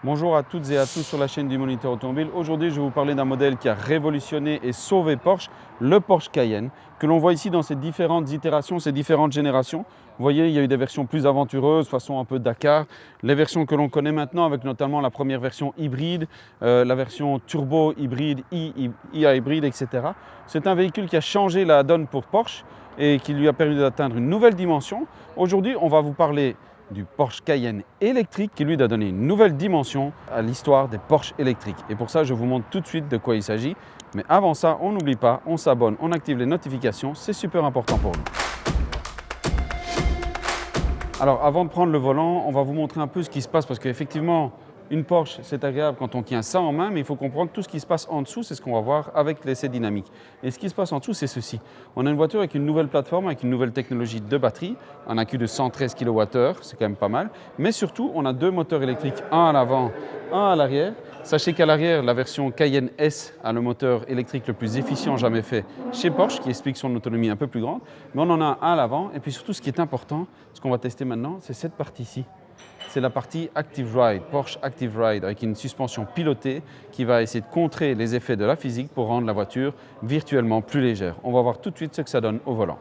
Bonjour à toutes et à tous sur la chaîne du Moniteur Automobile. Aujourd'hui, je vais vous parler d'un modèle qui a révolutionné et sauvé Porsche, le Porsche Cayenne, que l'on voit ici dans ces différentes itérations, ces différentes générations. Vous voyez, il y a eu des versions plus aventureuses, façon un peu Dakar, les versions que l'on connaît maintenant avec notamment la première version hybride, la version turbo hybride, hybride, etc. C'est un véhicule qui a changé la donne pour Porsche et qui lui a permis d'atteindre une nouvelle dimension. Aujourd'hui, on va vous parler du Porsche Cayenne électrique qui lui a donné une nouvelle dimension à l'histoire des Porsche électriques. Et pour ça, je vous montre tout de suite de quoi il s'agit. Mais avant ça, on n'oublie pas, on s'abonne, on active les notifications, c'est super important pour nous. Alors avant de prendre le volant, on va vous montrer un peu ce qui se passe parce qu'effectivement, une Porsche, c'est agréable quand on tient ça en main, mais il faut comprendre tout ce qui se passe en dessous, c'est ce qu'on va voir avec l'essai dynamique. Et ce qui se passe en dessous, c'est ceci. On a une voiture avec une nouvelle plateforme, avec une nouvelle technologie de batterie, un accu de 113 kWh, c'est quand même pas mal. Mais surtout, on a deux moteurs électriques, un à l'avant, un à l'arrière. Sachez qu'à l'arrière, la version Cayenne S a le moteur électrique le plus efficient jamais fait chez Porsche, qui explique son autonomie un peu plus grande. Mais on en a un à l'avant. Et puis surtout, ce qui est important, ce qu'on va tester maintenant, c'est cette partie-ci. C'est la partie Active Ride, Porsche Active Ride, avec une suspension pilotée qui va essayer de contrer les effets de la physique pour rendre la voiture virtuellement plus légère. On va voir tout de suite ce que ça donne au volant.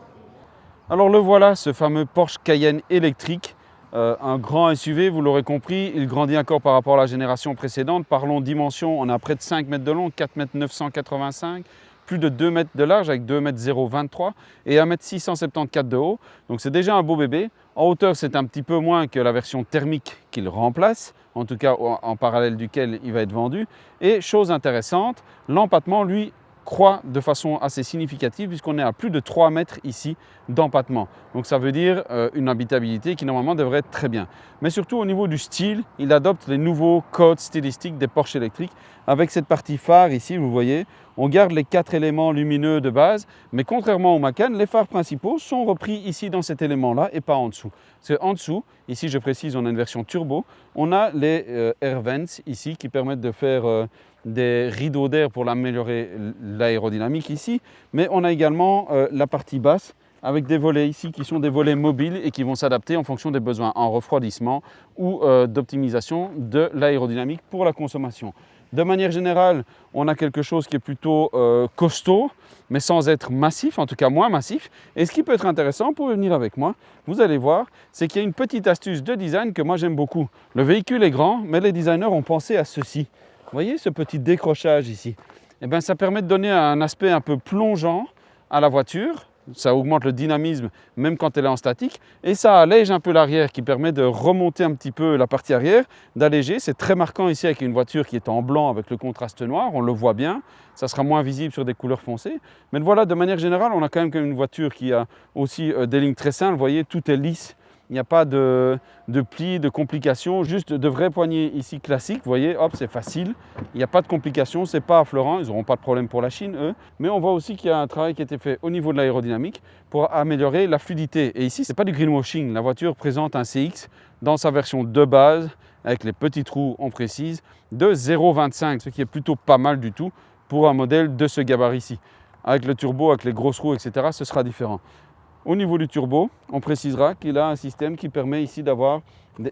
Alors le voilà, ce fameux Porsche Cayenne électrique, un grand SUV, vous l'aurez compris, il grandit encore par rapport à la génération précédente. Parlons dimension, on a près de 5 mètres de long, 4 mètres 985, plus de 2 mètres de large avec 2 mètres 023 et 1 mètre 674 de haut. Donc c'est déjà un beau bébé. En hauteur, c'est un petit peu moins que la version thermique qu'il remplace, en tout cas en parallèle duquel il va être vendu. Et chose intéressante, l'empattement, lui, croît de façon assez significative puisqu'on est à plus de 3 mètres ici d'empattement. Donc ça veut dire une habitabilité qui normalement devrait être très bien. Mais surtout au niveau du style, il adopte les nouveaux codes stylistiques des Porsche électriques. Avec cette partie phare ici, vous voyez, on garde les 4 éléments lumineux de base, mais contrairement au Macan, les phares principaux sont repris ici dans cet élément-là et pas en dessous. C'est en dessous, ici je précise, on a une version turbo, on a les air vents ici qui permettent de faire des rideaux d'air pour améliorer l'aérodynamique ici, mais on a également la partie basse avec des volets ici qui sont des volets mobiles et qui vont s'adapter en fonction des besoins en refroidissement ou d'optimisation de l'aérodynamique pour la consommation. De manière générale, on a quelque chose qui est plutôt costaud, mais sans être massif, en tout cas moins massif. Et ce qui peut être intéressant, vous pouvez venir avec moi, vous allez voir, c'est qu'il y a une petite astuce de design que moi j'aime beaucoup. Le véhicule est grand, mais les designers ont pensé à ceci. Vous voyez ce petit décrochage ici? Eh bien, ça permet de donner un aspect un peu plongeant à la voiture. Ça augmente le dynamisme même quand elle est en statique et ça allège un peu l'arrière qui permet de remonter un petit peu la partie arrière, d'alléger. C'est très marquant ici avec une voiture qui est en blanc avec le contraste noir, on le voit bien, ça sera moins visible sur des couleurs foncées. Mais voilà, de manière générale, on a quand même une voiture qui a aussi des lignes très simples, vous voyez, tout est lisse. Il n'y a pas de plis, de complications, juste de vrais poignées ici classiques. Vous voyez, hop, c'est facile. Il n'y a pas de complications, c'est pas affleurant. Ils n'auront pas de problème pour la Chine, eux. Mais on voit aussi qu'il y a un travail qui a été fait au niveau de l'aérodynamique pour améliorer la fluidité. Et ici, ce n'est pas du greenwashing. La voiture présente un CX dans sa version de base, avec les petits trous, on précise, de 0,25, ce qui est plutôt pas mal du tout pour un modèle de ce gabarit-ci. Avec le turbo, avec les grosses roues, etc., ce sera différent. Au niveau du turbo, on précisera qu'il a un système qui permet ici d'avoir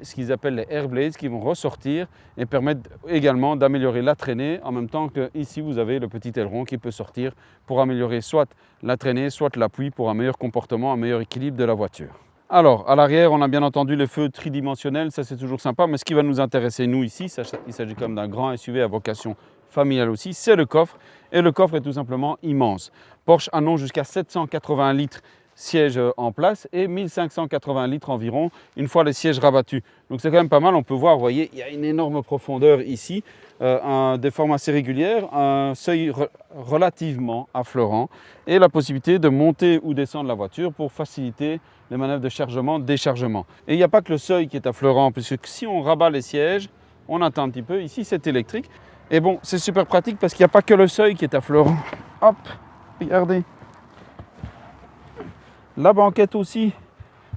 ce qu'ils appellent les air blades qui vont ressortir et permettre également d'améliorer la traînée en même temps que ici vous avez le petit aileron qui peut sortir pour améliorer soit la traînée, soit l'appui pour un meilleur comportement, un meilleur équilibre de la voiture. Alors, à l'arrière, on a bien entendu les feux tridimensionnels, ça c'est toujours sympa, mais ce qui va nous intéresser nous ici, il s'agit quand même d'un grand SUV à vocation familiale aussi, c'est le coffre. Et le coffre est tout simplement immense. Porsche annonce jusqu'à 780 litres sièges en place et 1580 litres environ une fois les sièges rabattus. Donc c'est quand même pas mal, on peut voir, vous voyez, il y a une énorme profondeur ici, des formes assez régulières, un seuil relativement affleurant et la possibilité de monter ou descendre la voiture pour faciliter les manœuvres de chargement, déchargement. Et il n'y a pas que le seuil qui est affleurant, puisque si on rabat les sièges, on attend un petit peu, ici c'est électrique. Et bon, c'est super pratique parce qu'il n'y a pas que le seuil qui est affleurant. Hop, regardez. La banquette aussi,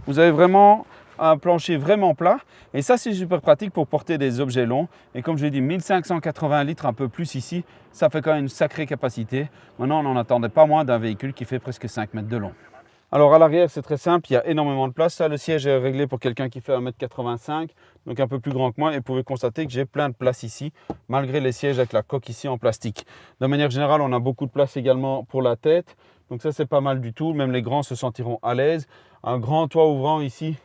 vous avez vraiment un plancher vraiment plat et ça c'est super pratique pour porter des objets longs et comme je l'ai dit 1580 litres un peu plus ici, ça fait quand même une sacrée capacité. Maintenant on n'en attendait pas moins d'un véhicule qui fait presque 5 mètres de long. Alors à l'arrière, c'est très simple, il y a énormément de place. Ça, le siège est réglé pour quelqu'un qui fait 1,85 m, donc un peu plus grand que moi. Et vous pouvez constater que j'ai plein de place ici, malgré les sièges avec la coque ici en plastique. De manière générale, on a beaucoup de place également pour la tête. Donc ça, c'est pas mal du tout. Même les grands se sentiront à l'aise. Un grand toit ouvrant ici,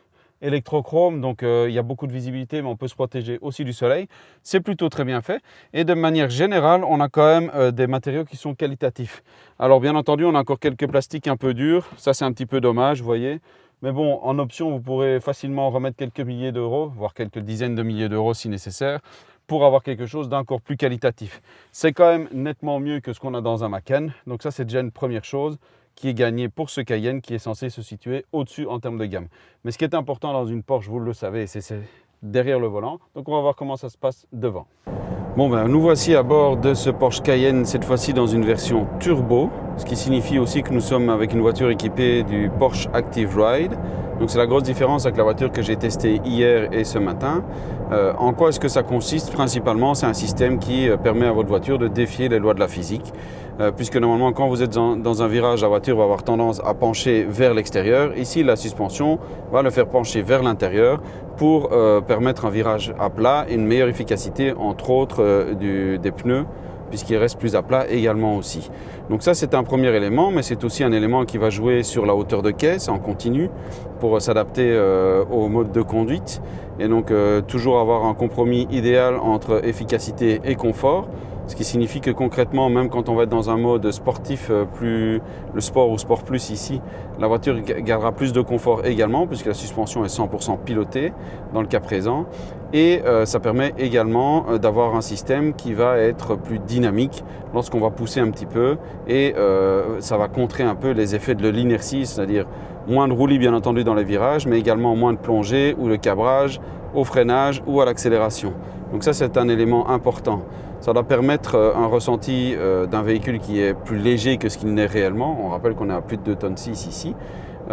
électrochrome, donc il y a beaucoup de visibilité, mais on peut se protéger aussi du soleil. C'est plutôt très bien fait. Et de manière générale, on a quand même des matériaux qui sont qualitatifs. Alors bien entendu, on a encore quelques plastiques un peu durs. Ça, c'est un petit peu dommage, vous voyez. Mais bon, en option, vous pourrez facilement remettre quelques milliers d'euros, voire quelques dizaines de milliers d'euros si nécessaire, pour avoir quelque chose d'encore plus qualitatif. C'est quand même nettement mieux que ce qu'on a dans un Macan. Donc ça, c'est déjà une première chose qui est gagné pour ce Cayenne qui est censé se situer au-dessus en termes de gamme. Mais ce qui est important dans une Porsche, vous le savez, c'est derrière le volant. Donc on va voir comment ça se passe devant. Bon ben, nous voici à bord de ce Porsche Cayenne, cette fois-ci dans une version turbo, ce qui signifie aussi que nous sommes avec une voiture équipée du Porsche Active Ride. Donc c'est la grosse différence avec la voiture que j'ai testée hier et ce matin. En quoi est-ce que ça consiste? Principalement, c'est un système qui permet à votre voiture de défier les lois de la physique. Puisque normalement, quand vous êtes dans un virage, la voiture va avoir tendance à pencher vers l'extérieur. Ici, la suspension va le faire pencher vers l'intérieur pour permettre un virage à plat et une meilleure efficacité, entre autres, des pneus, puisqu'il reste plus à plat également aussi. Donc ça, c'est un premier élément, mais c'est aussi un élément qui va jouer sur la hauteur de caisse en continu pour s'adapter au mode de conduite. Et donc, toujours avoir un compromis idéal entre efficacité et confort. Ce qui signifie que concrètement, même quand on va être dans un mode sportif, le sport ou sport plus ici, la voiture gardera plus de confort également, puisque la suspension est 100% pilotée dans le cas présent. Et ça permet également d'avoir un système qui va être plus dynamique lorsqu'on va pousser un petit peu. Et ça va contrer un peu les effets de l'inertie, c'est-à-dire moins de roulis bien entendu dans les virages, mais également moins de plongée ou de cabrage au freinage ou à l'accélération. Donc ça, c'est un élément important. Ça doit permettre un ressenti d'un véhicule qui est plus léger que ce qu'il n'est réellement. On rappelle qu'on est à plus de 2,6 tonnes ici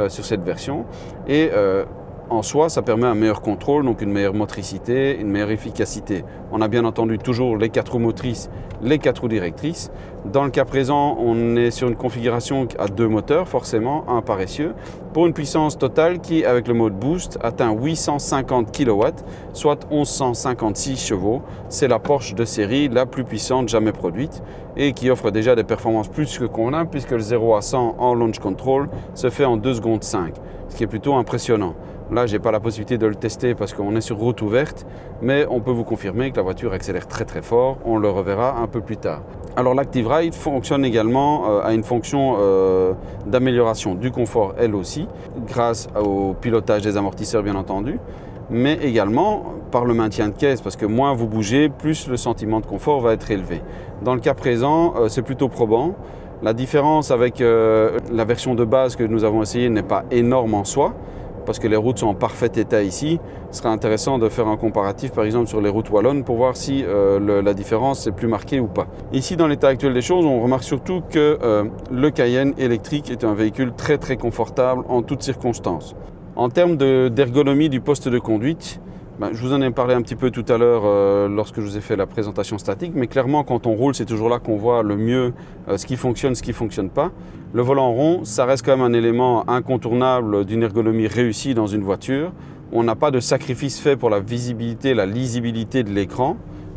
sur cette version. Et en soi, ça permet un meilleur contrôle, donc une meilleure motricité, une meilleure efficacité. On a bien entendu toujours les 4 roues motrices, les 4 roues directrices. Dans le cas présent, on est sur une configuration à 2 moteurs, forcément, un paresseux, pour une puissance totale qui, avec le mode boost, atteint 850 kW, soit 1156 chevaux. C'est la Porsche de série la plus puissante jamais produite et qui offre déjà des performances plus que convenables, puisque le 0 à 100 en launch control se fait en 2 secondes 5, ce qui est plutôt impressionnant. Là, je n'ai pas la possibilité de le tester parce qu'on est sur route ouverte, mais on peut vous confirmer que la voiture accélère très très fort. On le reverra un peu plus tard. Alors l'Active Ride fonctionne également à une fonction d'amélioration du confort, elle aussi, grâce au pilotage des amortisseurs bien entendu, mais également par le maintien de caisse, parce que moins vous bougez, plus le sentiment de confort va être élevé. Dans le cas présent, c'est plutôt probant. La différence avec la version de base que nous avons essayée n'est pas énorme en soi, parce que les routes sont en parfait état ici. Ce serait intéressant de faire un comparatif par exemple sur les routes wallonnes pour voir si la différence est plus marquée ou pas. Ici, dans l'état actuel des choses, on remarque surtout que le Cayenne électrique est un véhicule très très confortable en toutes circonstances. En termes d'ergonomie du poste de conduite, je vous en ai parlé un petit peu tout à l'heure lorsque je vous ai fait la présentation statique, mais clairement quand on roule, c'est toujours là qu'on voit le mieux ce qui fonctionne, ce qui ne fonctionne pas. Le volant rond, ça reste quand même un élément incontournable d'une ergonomie réussie dans une voiture. On n'a pas de sacrifice fait pour la visibilité, la lisibilité de l'écran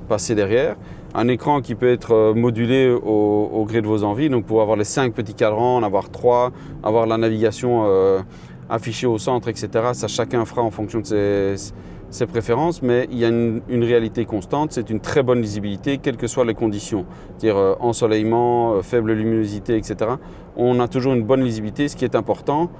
passé derrière. Un écran qui peut être modulé au gré de vos envies, donc pour avoir les 5 petits cadrans, en avoir 3, avoir la navigation affichée au centre, etc. Ça, chacun fera en fonction de ses préférences, mais il y a une réalité constante, c'est une très bonne lisibilité, quelles que soient les conditions, c'est-à-dire ensoleillement, faible luminosité, etc. On a toujours une bonne lisibilité, ce qui est important,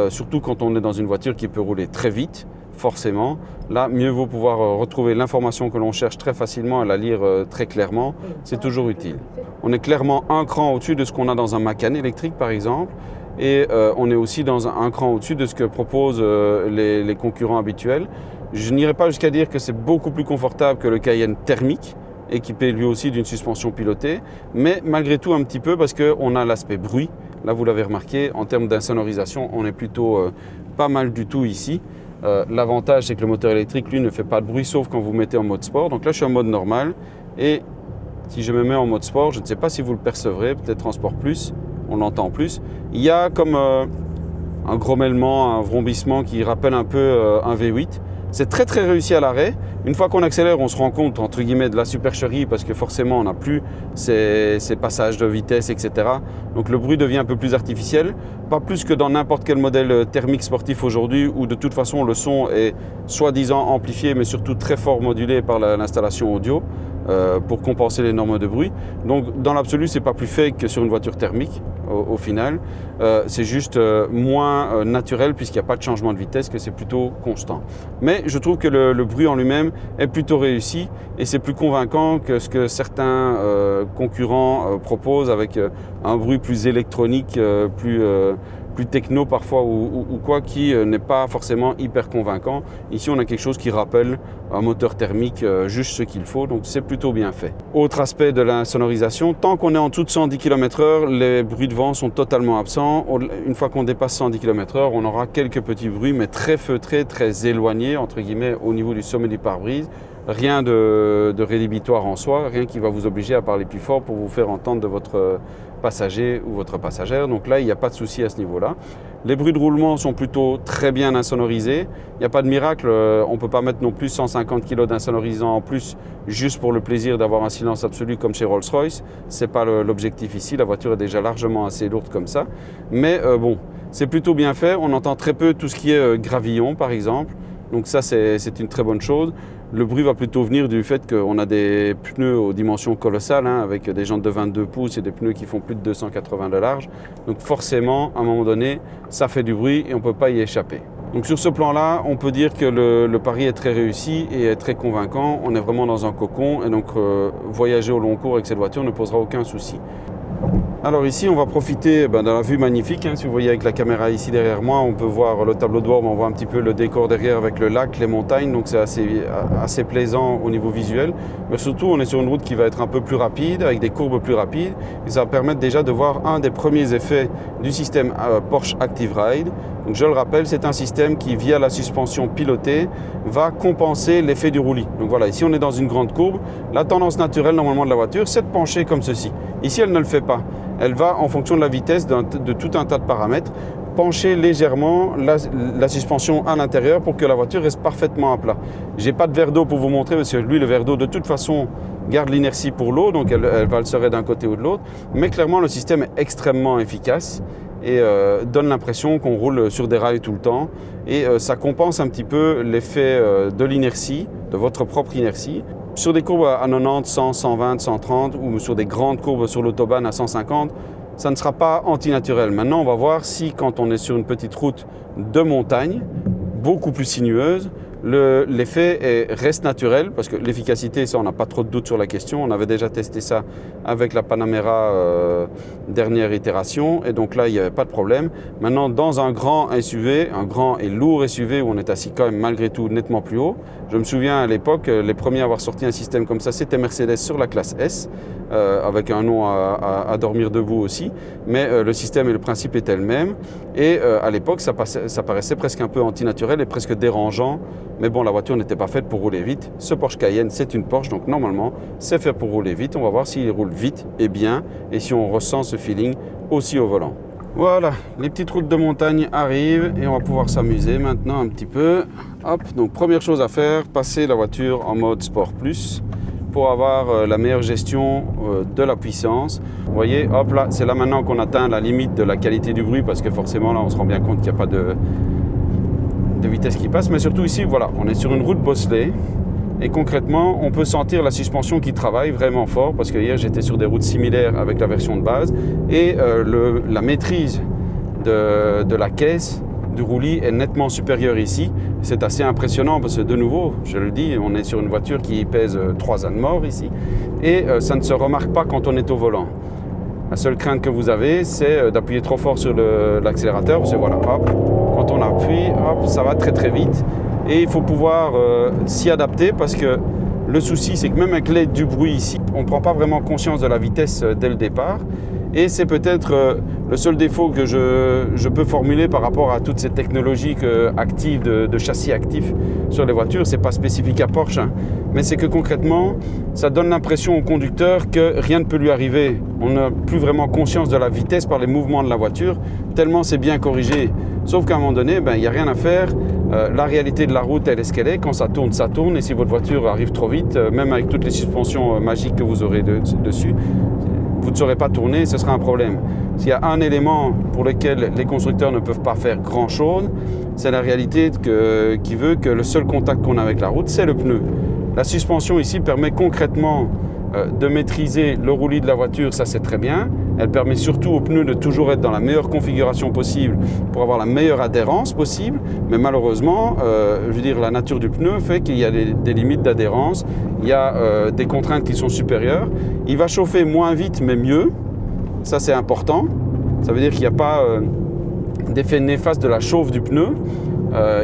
surtout quand on est dans une voiture qui peut rouler très vite, forcément. Là, mieux vaut pouvoir retrouver l'information que l'on cherche très facilement et la lire très clairement, c'est toujours utile. On est clairement un cran au-dessus de ce qu'on a dans un Macan électrique, par exemple, et on est aussi dans un cran au-dessus de ce que proposent les concurrents habituels. Je n'irai pas jusqu'à dire que c'est beaucoup plus confortable que le Cayenne thermique, équipé lui aussi d'une suspension pilotée, mais malgré tout un petit peu parce qu'on a l'aspect bruit. Là, vous l'avez remarqué, en termes d'insonorisation, on est plutôt pas mal du tout ici. L'avantage, c'est que le moteur électrique, lui, ne fait pas de bruit, sauf quand vous mettez en mode sport. Donc là, je suis en mode normal, et si je me mets en mode sport, je ne sais pas si vous le percevrez, peut-être en sport plus, on l'entend plus. Il y a comme un grommellement, un vrombissement qui rappelle un peu un V8. C'est très très réussi à l'arrêt. Une fois qu'on accélère, on se rend compte entre guillemets de la supercherie parce que forcément on n'a plus ces passages de vitesse, etc. Donc le bruit devient un peu plus artificiel. Pas plus que dans n'importe quel modèle thermique sportif aujourd'hui où de toute façon le son est soi-disant amplifié mais surtout très fort modulé par l'installation audio pour compenser les normes de bruit. Donc dans l'absolu, c'est pas plus fake que sur une voiture thermique au final. C'est juste moins naturel puisqu'il n'y a pas de changement de vitesse, que c'est plutôt constant. Mais je trouve que le bruit en lui-même est plutôt réussi et c'est plus convaincant que ce que certains concurrents proposent avec un bruit plus électronique, plus techno parfois ou quoi, qui n'est pas forcément hyper convaincant. Ici on a quelque chose qui rappelle un moteur thermique juste ce qu'il faut, donc c'est plutôt bien fait. Autre aspect de la sonorisation, tant qu'on est en dessous de 110 km/h, les bruits de vent sont totalement absents. Une fois qu'on dépasse 110 km/h, on aura quelques petits bruits mais très feutrés, très éloignés entre guillemets au niveau du sommet du pare-brise. Rien de rédhibitoire en soi, rien qui va vous obliger à parler plus fort pour vous faire entendre de votre passager ou votre passagère. Donc là, il n'y a pas de souci à ce niveau-là. Les bruits de roulement sont plutôt très bien insonorisés. Il n'y a pas de miracle, on ne peut pas mettre non plus 150 kg d'insonorisant en plus juste pour le plaisir d'avoir un silence absolu comme chez Rolls-Royce. Ce n'est pas l'objectif ici, la voiture est déjà largement assez lourde comme ça. Mais bon, c'est plutôt bien fait. On entend très peu tout ce qui est gravillon par exemple. Donc ça, c'est une très bonne chose. Le bruit va plutôt venir du fait qu'on a des pneus aux dimensions colossales, avec des jantes de 22 pouces et des pneus qui font plus de 280 de large. Donc forcément, à un moment donné, ça fait du bruit et on ne peut pas y échapper. Donc sur ce plan-là, on peut dire que le pari est très réussi et est très convaincant. On est vraiment dans un cocon et donc voyager au long cours avec cette voiture ne posera aucun souci. Alors ici, on va profiter de la vue magnifique. Si vous voyez avec la caméra ici derrière moi, on peut voir le tableau de bord, mais on voit un petit peu le décor derrière avec le lac, les montagnes. Donc c'est assez plaisant au niveau visuel. Mais surtout, on est sur une route qui va être un peu plus rapide, avec des courbes plus rapides. Et ça va permettre déjà de voir un des premiers effets du système Porsche Active Ride. Donc je le rappelle, c'est un système qui, via la suspension pilotée, va compenser l'effet du roulis. Donc voilà, ici on est dans une grande courbe. La tendance naturelle normalement de la voiture, c'est de pencher comme ceci. Ici, elle ne le fait pas. Elle va, en fonction de la vitesse de tout un tas de paramètres, pencher légèrement la suspension à l'intérieur pour que la voiture reste parfaitement à plat. Je n'ai pas de verre d'eau pour vous montrer parce que lui, le verre d'eau, de toute façon, garde l'inertie pour l'eau, donc elle va le serrer d'un côté ou de l'autre. Mais clairement, le système est extrêmement efficace et donne l'impression qu'on roule sur des rails tout le temps. Et ça compense un petit peu l'effet de l'inertie, de votre propre inertie. Sur des courbes à 90, 100, 120, 130 ou sur des grandes courbes sur l'autobahn à 150, ça ne sera pas antinaturel. Maintenant, on va voir si quand on est sur une petite route de montagne, beaucoup plus sinueuse, l'effet reste naturel parce que l'efficacité, ça on n'a pas trop de doute sur la question. On avait déjà testé ça avec la Panamera dernière itération et donc là il n'y avait pas de problème. Maintenant dans un grand SUV, un grand et lourd SUV où on est assis quand même malgré tout nettement plus haut, je me souviens à l'époque, les premiers à avoir sorti un système comme ça, c'était Mercedes sur la classe S, avec un nom à dormir debout aussi, mais le système et le principe étaient le même. Et à l'époque, ça paraissait presque un peu antinaturel et presque dérangeant. Mais bon, la voiture n'était pas faite pour rouler vite. Ce Porsche Cayenne, c'est une Porsche, donc normalement, c'est fait pour rouler vite. On va voir s'il roule vite et bien, et si on ressent ce feeling aussi au volant. Voilà, les petites routes de montagne arrivent et on va pouvoir s'amuser maintenant un petit peu. Hop, donc première chose à faire, passer la voiture en mode Sport Plus pour avoir la meilleure gestion de la puissance. Vous voyez, hop là, c'est là maintenant qu'on atteint la limite de la qualité du bruit parce que forcément là, on se rend bien compte qu'il n'y a pas de vitesse qui passe. Mais surtout ici, voilà, on est sur une route bosselée et concrètement, on peut sentir la suspension qui travaille vraiment fort parce que hier, j'étais sur des routes similaires avec la version de base et la maîtrise de la caisse du roulis est nettement supérieure ici. C'est assez impressionnant parce que de nouveau, je le dis, on est sur une voiture qui pèse 3 ânes morts ici et ça ne se remarque pas quand on est au volant. La seule crainte que vous avez, c'est d'appuyer trop fort sur l'accélérateur parce que voilà, hop, quand on appuie, hop, ça va très très vite et il faut pouvoir s'y adapter parce que le souci, c'est que même avec l'aide du bruit ici, on ne prend pas vraiment conscience de la vitesse dès le départ. Et c'est peut-être le seul défaut que je peux formuler par rapport à toutes ces technologies actives, de châssis actifs sur les voitures. Ce n'est pas spécifique à Porsche, hein, mais c'est que concrètement, ça donne l'impression au conducteur que rien ne peut lui arriver. On n'a plus vraiment conscience de la vitesse par les mouvements de la voiture, tellement c'est bien corrigé. Sauf qu'à un moment donné, il n'y a rien à faire. La réalité de la route, elle est ce qu'elle est. Quand ça tourne, ça tourne. Et si votre voiture arrive trop vite, même avec toutes les suspensions magiques que vous aurez dessus, vous ne saurez pas tourner, ce sera un problème. S'il y a un élément pour lequel les constructeurs ne peuvent pas faire grand-chose, c'est la réalité qui veut que le seul contact qu'on a avec la route, c'est le pneu. La suspension ici permet concrètement de maîtriser le roulis de la voiture, ça c'est très bien. Elle permet surtout aux pneus de toujours être dans la meilleure configuration possible pour avoir la meilleure adhérence possible. Mais malheureusement, la nature du pneu fait qu'il y a des limites d'adhérence, il y a des contraintes qui sont supérieures. Il va chauffer moins vite mais mieux, ça c'est important. Ça veut dire qu'il n'y a pas d'effet néfaste de la chauffe du pneu.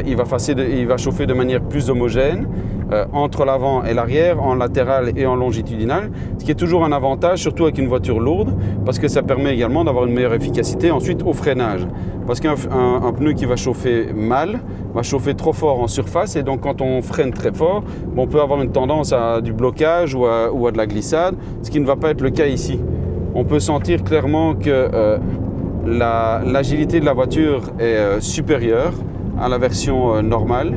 Il va chauffer de manière plus homogène entre l'avant et l'arrière, en latéral et en longitudinal, ce qui est toujours un avantage, surtout avec une voiture lourde, parce que ça permet également d'avoir une meilleure efficacité ensuite au freinage. Parce qu'un pneu qui va chauffer mal, va chauffer trop fort en surface, et donc quand on freine très fort, on peut avoir une tendance à du blocage ou à de la glissade, ce qui ne va pas être le cas ici. On peut sentir clairement que l'agilité de la voiture est supérieure à la version normale,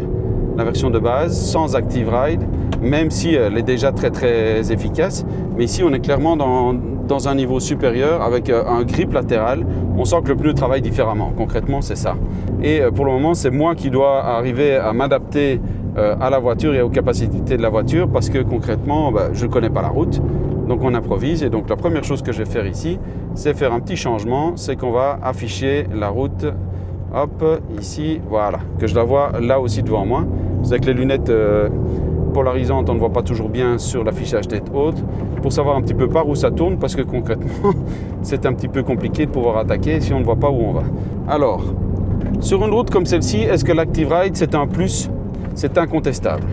la version de base, sans Active Ride, même si elle est déjà très très efficace. Mais ici, on est clairement dans un niveau supérieur avec un grip latéral. On sent que le pneu travaille différemment. Concrètement, c'est ça. Et pour le moment, c'est moi qui dois arriver à m'adapter à la voiture et aux capacités de la voiture parce que concrètement, je ne connais pas la route. Donc on improvise. Et donc la première chose que je vais faire ici, c'est faire un petit changement. C'est qu'on va afficher la route. Hop, ici, voilà, que je la vois là aussi devant moi. C'est avec les lunettes polarisantes, on ne voit pas toujours bien sur l'affichage tête haute, pour savoir un petit peu par où ça tourne, parce que concrètement, c'est un petit peu compliqué de pouvoir attaquer si on ne voit pas où on va. Alors, sur une route comme celle-ci, est-ce que l'Active Ride, c'est un plus? C'est incontestable.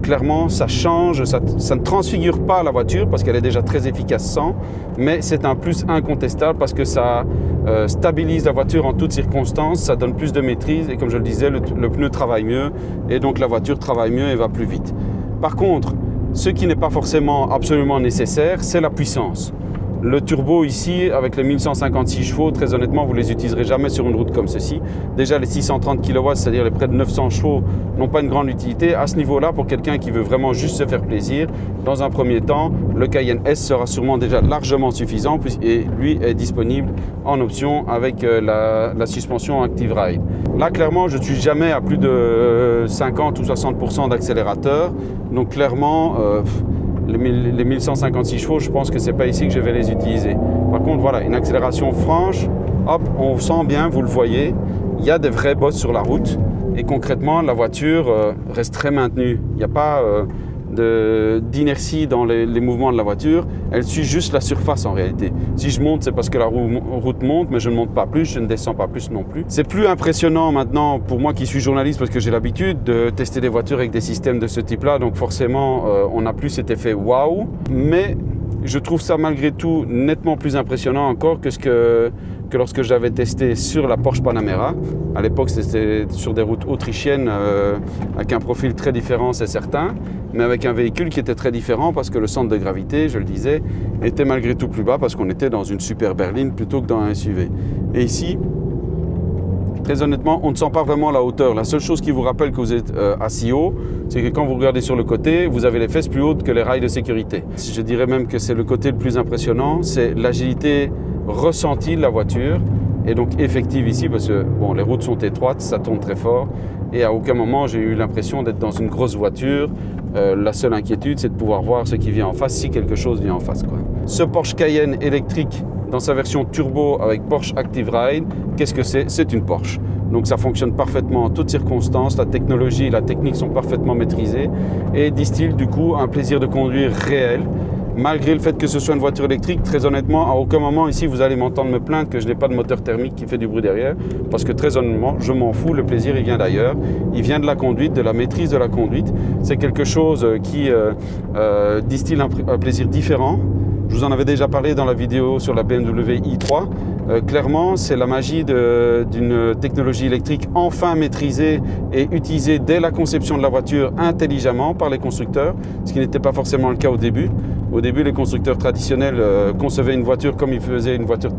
Clairement, ça change, ça ne transfigure pas la voiture parce qu'elle est déjà très efficace sans, mais c'est un plus incontestable parce que ça stabilise la voiture en toutes circonstances, ça donne plus de maîtrise et comme je le disais, le pneu travaille mieux et donc la voiture travaille mieux et va plus vite. Par contre, ce qui n'est pas forcément absolument nécessaire, c'est la puissance. Le turbo ici, avec les 1156 chevaux, très honnêtement, vous ne les utiliserez jamais sur une route comme ceci. Déjà, les 630 kW, c'est-à-dire les près de 900 chevaux, n'ont pas une grande utilité. À ce niveau-là, pour quelqu'un qui veut vraiment juste se faire plaisir, dans un premier temps, le Cayenne S sera sûrement déjà largement suffisant et lui est disponible en option avec la suspension Active Ride. Là, clairement, je ne suis jamais à plus de 50 ou 60% d'accélérateur. Donc, clairement... les 1156 chevaux, je pense que ce n'est pas ici que je vais les utiliser. Par contre, voilà, une accélération franche, hop, on sent bien, vous le voyez, il y a des vraies bosses sur la route et concrètement, la voiture reste très maintenue. Il n'y a pas d'inertie dans les mouvements de la voiture, elle suit juste la surface en réalité. Si je monte, c'est parce que la route monte, mais je ne monte pas plus, je ne descends pas plus non plus. C'est plus impressionnant maintenant pour moi qui suis journaliste parce que j'ai l'habitude de tester des voitures avec des systèmes de ce type-là, donc forcément on n'a plus cet effet waouh, mais je trouve ça malgré tout nettement plus impressionnant encore que lorsque j'avais testé sur la Porsche Panamera. À l'époque, c'était sur des routes autrichiennes avec un profil très différent, c'est certain, mais avec un véhicule qui était très différent parce que le centre de gravité, je le disais, était malgré tout plus bas parce qu'on était dans une super berline plutôt que dans un SUV. Et ici, très honnêtement, on ne sent pas vraiment la hauteur. La seule chose qui vous rappelle que vous êtes assis haut, c'est que quand vous regardez sur le côté, vous avez les fesses plus hautes que les rails de sécurité. Je dirais même que c'est le côté le plus impressionnant, c'est l'agilité ressentie de la voiture et donc effective ici parce que bon, les routes sont étroites, ça tourne très fort et à aucun moment j'ai eu l'impression d'être dans une grosse voiture. La seule inquiétude, c'est de pouvoir voir ce qui vient en face si quelque chose vient en face, quoi. Ce Porsche Cayenne électrique dans sa version turbo avec Porsche Active Ride, qu'est-ce que c'est? C'est une Porsche. Donc ça fonctionne parfaitement en toutes circonstances, la technologie et la technique sont parfaitement maîtrisées et distille du coup un plaisir de conduire réel. Malgré le fait que ce soit une voiture électrique, très honnêtement, à aucun moment ici vous allez m'entendre me plaindre que je n'ai pas de moteur thermique qui fait du bruit derrière, parce que très honnêtement, je m'en fous, le plaisir il vient d'ailleurs, il vient de la conduite, de la maîtrise de la conduite. C'est quelque chose qui distille un plaisir différent Je vous en avais déjà parlé dans la vidéo sur la BMW i3. Clairement, c'est la magie d'une technologie électrique enfin maîtrisée et utilisée dès la conception de la voiture intelligemment par les constructeurs, ce qui n'était pas forcément le cas au début. Au début, les constructeurs traditionnels concevaient une voiture comme ils faisaient une voiture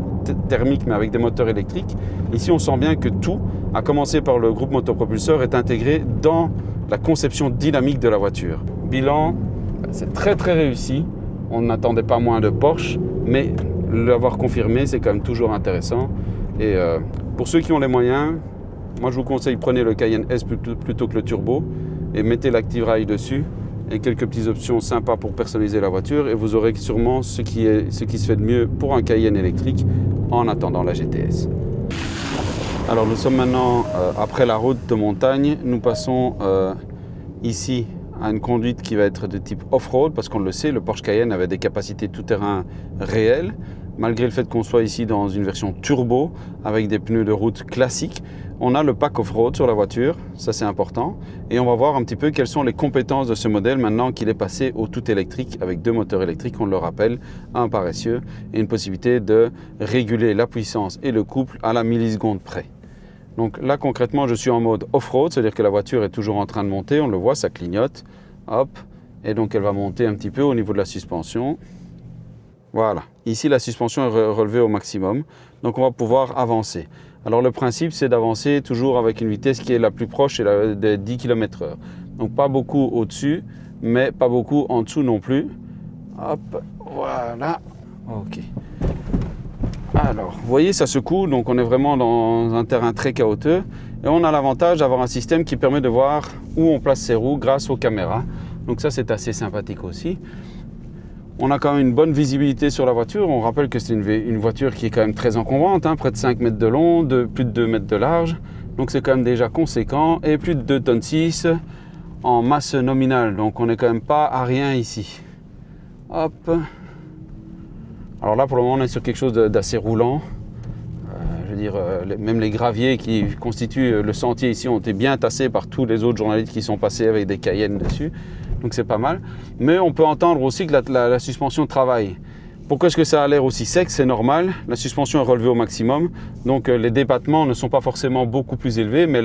thermique mais avec des moteurs électriques. Ici, on sent bien que tout, à commencer par le groupe motopropulseur, est intégré dans la conception dynamique de la voiture. Bilan, c'est très réussi. On n'attendait pas moins de Porsche, mais l'avoir confirmé, c'est quand même toujours intéressant. Et pour ceux qui ont les moyens, moi je vous conseille, prenez le Cayenne S plutôt que le Turbo et mettez l'Active Rail dessus et quelques petites options sympas pour personnaliser la voiture et vous aurez sûrement ce qui se fait de mieux pour un Cayenne électrique en attendant la GTS. Alors nous sommes maintenant après la route de montagne, nous passons ici à une conduite qui va être de type off-road parce qu'on le sait, le Porsche Cayenne avait des capacités tout-terrain réelles malgré le fait qu'on soit ici dans une version turbo avec des pneus de route classiques. On a le pack off-road sur la voiture, ça c'est important, et on va voir un petit peu quelles sont les compétences de ce modèle maintenant qu'il est passé au tout électrique avec 2 moteurs électriques, on le rappelle, un par essieu et une possibilité de réguler la puissance et le couple à la milliseconde près. Donc là concrètement je suis en mode off-road, c'est-à-dire que la voiture est toujours en train de monter, on le voit, ça clignote, hop, et donc elle va monter un petit peu au niveau de la suspension. Voilà, ici la suspension est relevée au maximum, donc on va pouvoir avancer. Alors le principe c'est d'avancer toujours avec une vitesse qui est la plus proche de 10 km/h. Donc pas beaucoup au-dessus, mais pas beaucoup en dessous non plus. Hop, voilà, ok. Alors, vous voyez, ça secoue, donc on est vraiment dans un terrain très chaotique. Et on a l'avantage d'avoir un système qui permet de voir où on place ses roues grâce aux caméras. Donc ça, c'est assez sympathique aussi. On a quand même une bonne visibilité sur la voiture. On rappelle que c'est une voiture qui est quand même très encombrante, hein, près de 5 mètres de long, plus de 2 mètres de large. Donc c'est quand même déjà conséquent. Et plus de 2,6 tonnes en masse nominale. Donc on n'est quand même pas à rien ici. Hop. Alors là, pour le moment, on est sur quelque chose d'assez roulant. Je veux dire, même les graviers qui constituent le sentier ici ont été bien tassés par tous les autres journalistes qui sont passés avec des Cayennes dessus. Donc c'est pas mal. Mais on peut entendre aussi que la suspension travaille. Pourquoi est-ce que ça a l'air aussi sec? C'est normal. La suspension est relevée au maximum. Donc les débattements ne sont pas forcément beaucoup plus élevés, mais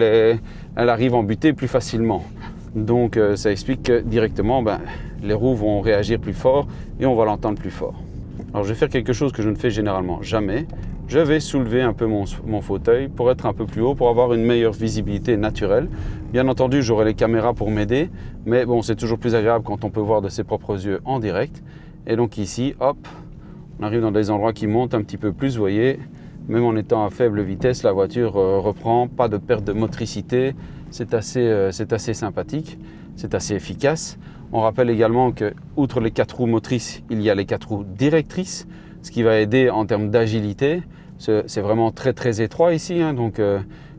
elle arrive en butée plus facilement. Donc ça explique que directement, les roues vont réagir plus fort et on va l'entendre plus fort. Alors je vais faire quelque chose que je ne fais généralement jamais. Je vais soulever un peu mon fauteuil pour être un peu plus haut, pour avoir une meilleure visibilité naturelle. Bien entendu, j'aurai les caméras pour m'aider, mais bon, c'est toujours plus agréable quand on peut voir de ses propres yeux en direct. Et donc ici, hop, on arrive dans des endroits qui montent un petit peu plus, vous voyez. Même en étant à faible vitesse, la voiture reprend, pas de perte de motricité. C'est assez sympathique, c'est assez efficace. On rappelle également que, outre les 4 roues motrices, il y a les 4 roues directrices, ce qui va aider en termes d'agilité. C'est vraiment très étroit ici, hein, donc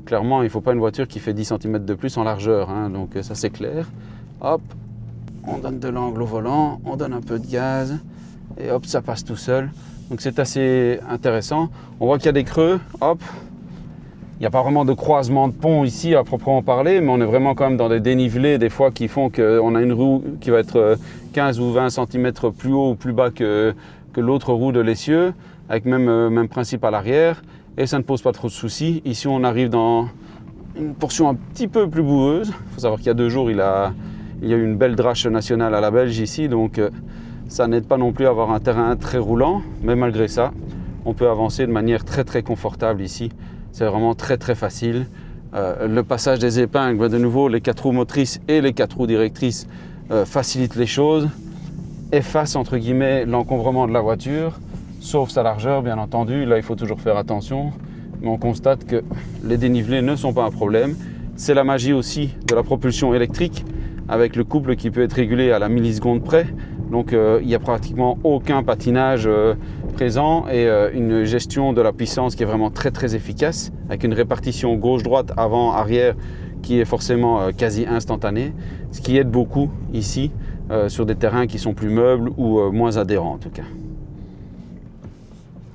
clairement il ne faut pas une voiture qui fait 10 cm de plus en largeur, hein, donc ça c'est clair. Hop, on donne de l'angle au volant, on donne un peu de gaz et hop, ça passe tout seul. Donc c'est assez intéressant. On voit qu'il y a des creux, hop. Il n'y a pas vraiment de croisement de pont ici à proprement parler, mais on est vraiment quand même dans des dénivelés des fois qui font qu'on a une roue qui va être 15 ou 20 cm plus haut ou plus bas que l'autre roue de l'essieu, avec même principe à l'arrière, et ça ne pose pas trop de soucis. Ici on arrive dans une portion un petit peu plus boueuse. Il faut savoir qu'il y a 2 jours il y a eu une belle drache nationale à la Belge ici, donc ça n'aide pas non plus à avoir un terrain très roulant, mais malgré ça, on peut avancer de manière très confortable ici. C'est vraiment très facile. Le passage des épingles, de nouveau, les 4 roues motrices et les 4 roues directrices facilitent les choses, effacent entre guillemets l'encombrement de la voiture, sauf sa largeur bien entendu. Là, il faut toujours faire attention, mais on constate que les dénivelés ne sont pas un problème. C'est la magie aussi de la propulsion électrique, avec le couple qui peut être régulé à la milliseconde près. Donc il n'y a pratiquement aucun patinage présent et une gestion de la puissance qui est vraiment très efficace, avec une répartition gauche-droite, avant-arrière qui est forcément quasi instantanée, ce qui aide beaucoup ici sur des terrains qui sont plus meubles ou moins adhérents en tout cas.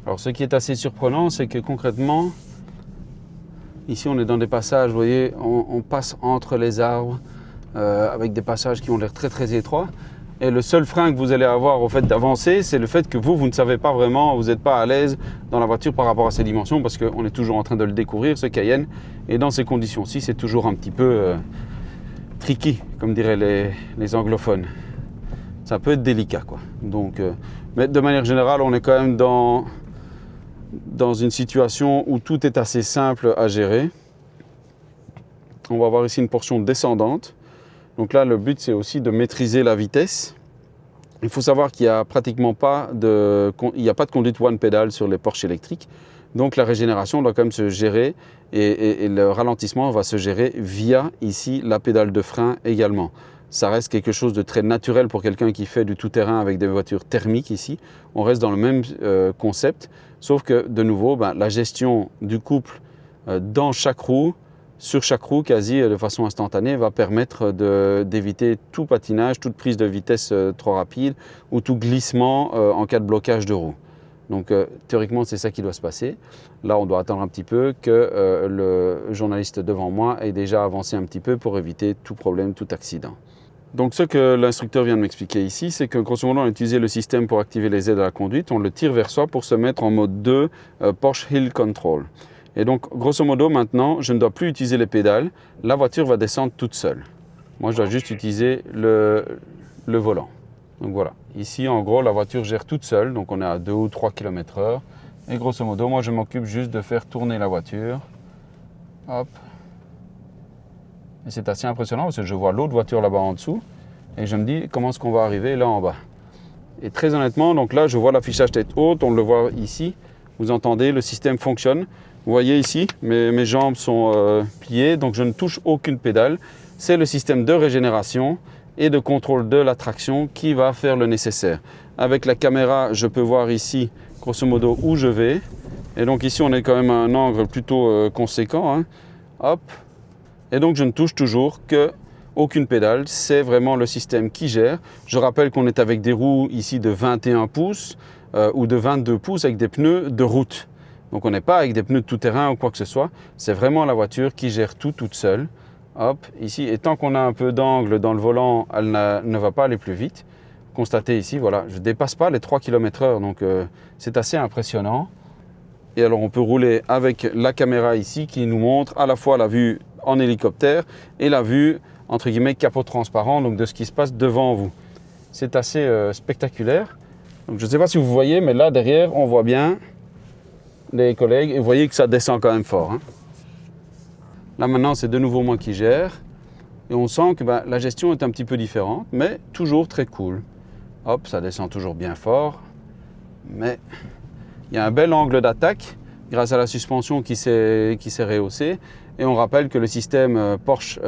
Alors ce qui est assez surprenant, c'est que concrètement, ici on est dans des passages, vous voyez, on passe entre les arbres avec des passages qui ont l'air très étroits. Et le seul frein que vous allez avoir au fait d'avancer, c'est le fait que vous ne savez pas vraiment, vous n'êtes pas à l'aise dans la voiture par rapport à ses dimensions, parce qu'on est toujours en train de le découvrir, ce Cayenne. Et dans ces conditions-ci, c'est toujours un petit peu tricky, comme diraient les anglophones. Ça peut être délicat, quoi. Donc, mais de manière générale, on est quand même dans une situation où tout est assez simple à gérer. On va voir ici une portion descendante. Donc là, le but, c'est aussi de maîtriser la vitesse. Il faut savoir qu'il n'y a pratiquement pas de conduite one pedal sur les Porsche électriques. Donc la régénération doit quand même se gérer et le ralentissement va se gérer via ici la pédale de frein également. Ça reste quelque chose de très naturel pour quelqu'un qui fait du tout-terrain avec des voitures thermiques ici. On reste dans le même concept, sauf que de nouveau, la gestion du couple dans chaque roue, sur chaque roue quasi de façon instantanée, va permettre d'éviter tout patinage, toute prise de vitesse trop rapide ou tout glissement en cas de blocage de roue. Donc théoriquement, c'est ça qui doit se passer. Là, on doit attendre un petit peu que le journaliste devant moi ait déjà avancé un petit peu pour éviter tout problème, tout accident. Donc ce que l'instructeur vient de m'expliquer ici, c'est que grosso modo, on a utilisé le système pour activer les aides à la conduite, on le tire vers soi pour se mettre en mode 2 Porsche Hill Control. Et donc, grosso modo, maintenant, je ne dois plus utiliser les pédales. La voiture va descendre toute seule. Moi, je dois juste utiliser le volant. Donc voilà. Ici, en gros, la voiture gère toute seule. Donc, on est à 2 ou 3 km/h. Et grosso modo, moi, je m'occupe juste de faire tourner la voiture. Hop. Et c'est assez impressionnant parce que je vois l'autre voiture là-bas en dessous. Et je me dis, comment est-ce qu'on va arriver là en bas? Et très honnêtement, donc là, je vois l'affichage tête haute. On le voit ici. Vous entendez, le système fonctionne. Vous voyez ici, mes jambes sont pliées, donc je ne touche aucune pédale. C'est le système de régénération et de contrôle de la traction qui va faire le nécessaire. Avec la caméra, je peux voir ici, grosso modo, où je vais. Et donc ici, on est quand même à un angle plutôt conséquent. Hein. Hop. Et donc, je ne touche toujours qu'aucune pédale. C'est vraiment le système qui gère. Je rappelle qu'on est avec des roues ici de 21 pouces ou de 22 pouces avec des pneus de route. Donc on n'est pas avec des pneus de tout-terrain ou quoi que ce soit, c'est vraiment la voiture qui gère tout toute seule. Hop, ici, et tant qu'on a un peu d'angle dans le volant, elle ne va pas aller plus vite. Constatez ici, voilà, je ne dépasse pas les 3 km/h, donc c'est assez impressionnant. Et alors on peut rouler avec la caméra ici qui nous montre à la fois la vue en hélicoptère et la vue, entre guillemets, capot transparent, donc de ce qui se passe devant vous. C'est assez spectaculaire. Donc je ne sais pas si vous voyez, mais là derrière, on voit bien les collègues, et vous voyez que ça descend quand même fort. Hein. Là maintenant, c'est de nouveau moi qui gère, et on sent que la gestion est un petit peu différente, mais toujours très cool. Hop, ça descend toujours bien fort, mais il y a un bel angle d'attaque grâce à la suspension qui s'est rehaussée, et on rappelle que le système Porsche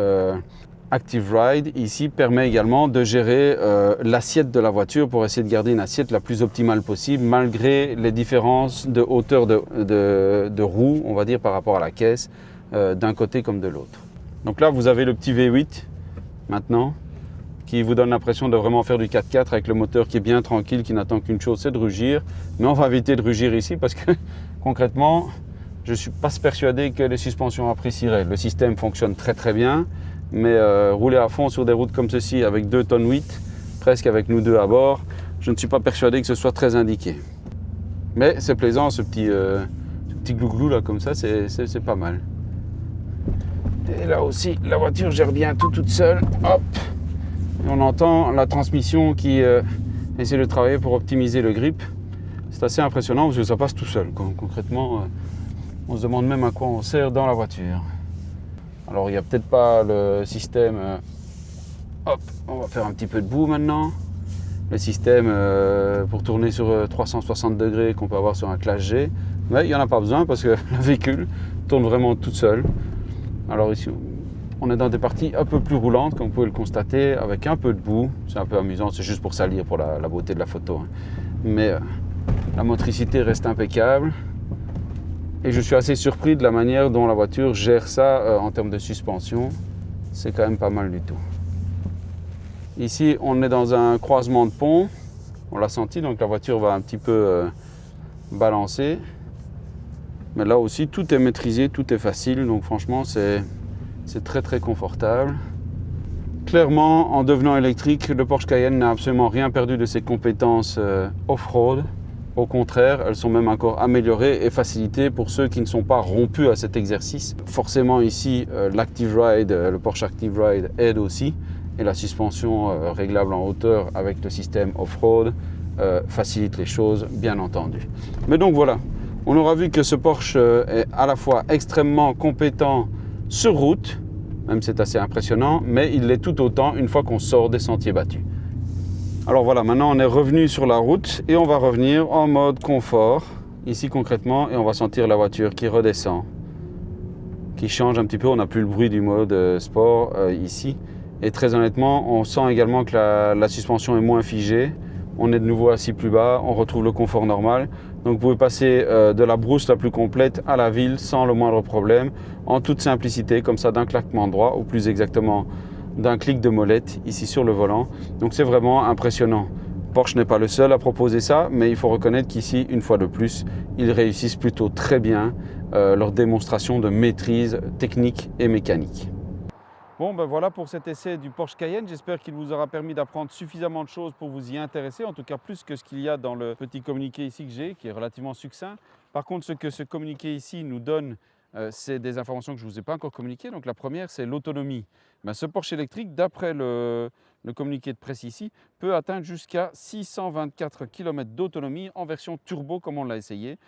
Active Ride ici permet également de gérer l'assiette de la voiture pour essayer de garder une assiette la plus optimale possible malgré les différences de hauteur de roue, on va dire, par rapport à la caisse d'un côté comme de l'autre. Donc là, vous avez le petit V8 maintenant qui vous donne l'impression de vraiment faire du 4x4 avec le moteur qui est bien tranquille, qui n'attend qu'une chose, c'est de rugir. Mais on va éviter de rugir ici parce que concrètement, je ne suis pas persuadé que les suspensions apprécieraient. Le système fonctionne très très bien. Mais rouler à fond sur des routes comme ceci avec 2 tonnes 8, presque avec nous deux à bord, je ne suis pas persuadé que ce soit très indiqué. Mais c'est plaisant, ce petit glouglou là comme ça, c'est pas mal. Et là aussi, la voiture gère bien tout toute seule. Hop. Et on entend la transmission qui essaie de travailler pour optimiser le grip. C'est assez impressionnant parce que ça passe tout seul. Concrètement, on se demande même à quoi on sert dans la voiture. Alors il n'y a peut-être pas le système, hop, on va faire un petit peu de boue maintenant, le système pour tourner sur 360 degrés qu'on peut avoir sur un Classe G, mais il n'y en a pas besoin parce que le véhicule tourne vraiment toute seule. Alors ici, on est dans des parties un peu plus roulantes, comme vous pouvez le constater, avec un peu de boue, c'est un peu amusant, c'est juste pour salir, pour la beauté de la photo. Hein. Mais la motricité reste impeccable. Et je suis assez surpris de la manière dont la voiture gère ça en termes de suspension. C'est quand même pas mal du tout. Ici, on est dans un croisement de pont. On l'a senti, donc la voiture va un petit peu balancer. Mais là aussi, tout est maîtrisé, tout est facile. Donc franchement, c'est très très confortable. Clairement, en devenant électrique, le Porsche Cayenne n'a absolument rien perdu de ses compétences off-road. Au contraire, elles sont même encore améliorées et facilitées pour ceux qui ne sont pas rompus à cet exercice. Forcément ici, l'Active Ride, le Porsche Active Ride aide aussi. Et la suspension réglable en hauteur avec le système off-road facilite les choses, bien entendu. Mais donc voilà, on aura vu que ce Porsche est à la fois extrêmement compétent sur route, même c'est assez impressionnant, mais il l'est tout autant une fois qu'on sort des sentiers battus. Alors voilà, maintenant on est revenu sur la route et on va revenir en mode confort, ici concrètement, et on va sentir la voiture qui redescend, qui change un petit peu. On n'a plus le bruit du mode sport ici. Et très honnêtement, on sent également que la suspension est moins figée. On est de nouveau assis plus bas, on retrouve le confort normal. Donc vous pouvez passer de la brousse la plus complète à la ville sans le moindre problème, en toute simplicité, comme ça d'un claquement de doigts, ou plus exactement d'un clic de molette ici sur le volant. Donc c'est vraiment impressionnant. Porsche n'est pas le seul à proposer ça, mais il faut reconnaître qu'ici, une fois de plus, ils réussissent plutôt très bien leur démonstration de maîtrise technique et mécanique. Bon, ben voilà pour cet essai du Porsche Cayenne. J'espère qu'il vous aura permis d'apprendre suffisamment de choses pour vous y intéresser, en tout cas plus que ce qu'il y a dans le petit communiqué ici que j'ai, qui est relativement succinct. Par contre, ce que ce communiqué ici nous donne, c'est des informations que je ne vous ai pas encore communiquées. Donc la première, c'est l'autonomie. Ben, ce Porsche électrique, d'après le communiqué de presse ici, peut atteindre jusqu'à 624 km d'autonomie en version turbo comme on l'a essayé.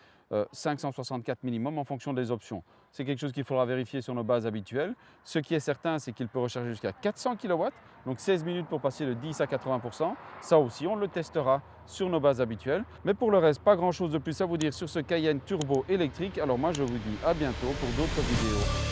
564 minimum en fonction des options. C'est quelque chose qu'il faudra vérifier sur nos bases habituelles. Ce qui est certain, c'est qu'il peut recharger jusqu'à 400 kW, donc 16 minutes pour passer de 10 à 80%. Ça aussi, on le testera sur nos bases habituelles. Mais pour le reste, pas grand chose de plus à vous dire sur ce Cayenne turbo électrique. Alors moi, je vous dis à bientôt pour d'autres vidéos